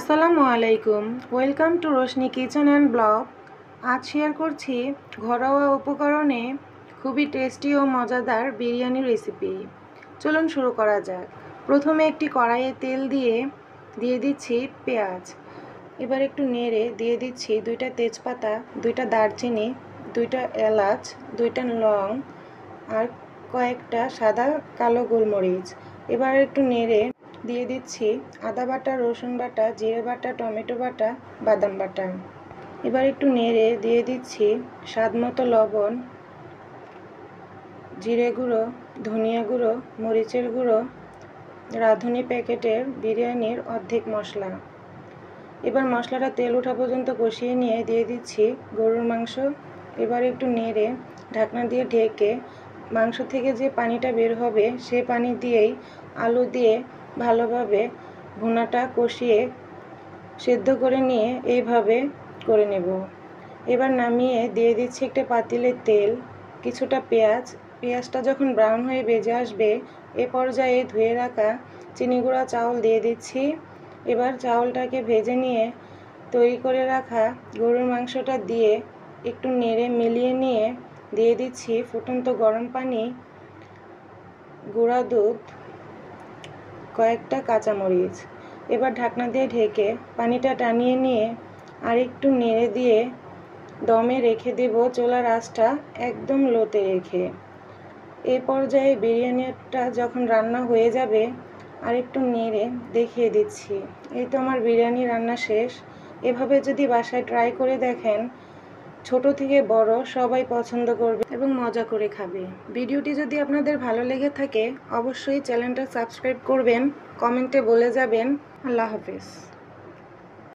আসসালামু আলাইকুম, welcome to Roshni kitchen and blog. আজ শেয়ার করছি ঘরোয়া উপকরণে খুবই টেস্টি ও মজাদার বিরিয়ানি রেসিপি। চলুন শুরু করা যাক। প্রথমে একটি কড়াইয়ে তেল দিয়ে দিচ্ছি পেঁয়াজ। এবার একটু নেড়ে দিয়ে দিচ্ছি 2টা তেজপাতা, 2টা দারচিনি, 2টা এলাচ, 2টা লং আর কয়েকটা সাদা কালো গোলমরিচ। এবার একটু নেড়ে দিয়ে দিচ্ছি আদা বাটা, রসুন বাটা, জিরে বাটা, টমেটো বাটা, বাদাম বাটা। এবার একটু নেড়ে দিয়ে দিচ্ছি স্বাদমতো লবণ, জিরে গুঁড়ো, ধনিয়া গুঁড়ো, মরিচের গুঁড়ো, রাঁধুনি প্যাকেটের বিরিয়ানির অর্ধেক মশলা। এবার মশলাটা তেল ওঠা পর্যন্ত কষিয়ে নিয়ে দিয়ে দিচ্ছি গরুর মাংস। এবার একটু নেড়ে ঢাকনা দিয়ে ঢেকে মাংস থেকে যে পানিটা বের হবে সে পানি দিয়েই আলু দিয়ে ভালোভাবে ভুনাটা কষিয়ে সেদ্ধ করে নিয়ে এইভাবে করে নেব। এবার নামিয়ে দিয়ে দিচ্ছি একটা পাতিলে তেল, কিছুটা পেঁয়াজটা যখন ব্রাউন হয়ে ভেজে আসবে এ পর্যায়ে ধুয়ে রাখা চিনি গুঁড়া চাউল দিয়ে দিচ্ছি। এবার চাউলটাকে ভেজে নিয়ে তৈরি করে রাখা গরুর মাংসটা দিয়ে একটু নেড়ে মিলিয়ে নিয়ে দিয়ে দিচ্ছি ফুটন্ত গরম পানি, গুঁড়া দুধ, কয়েকটা কাঁচামরিচ। এবার ঢাকনা দিয়ে ঢেকে পানিটা টানিয়ে নিয়ে আর একটু নেড়ে দিয়ে দমে রেখে দেব, চুলার আঁচটা একদম লোতে রেখে। এ পর্যায়ে বিরিয়ানিটা যখন রান্না হয়ে যাবে আর একটু নেড়ে দেখিয়ে দিচ্ছি। এই তো আমার বিরিয়ানি রান্না শেষ। এভাবে যদি বাসায় ট্রাই করে দেখেন, ছোট থেকে বড় সবাই পছন্দ করবে এবং মজা করে খাবে। ভিডিওটি যদি আপনাদের ভালো লেগে থাকে অবশ্যই চ্যানেলটা সাবস্ক্রাইব করবেন, কমেন্টে বলে যাবেন। আল্লাহ হাফেজ।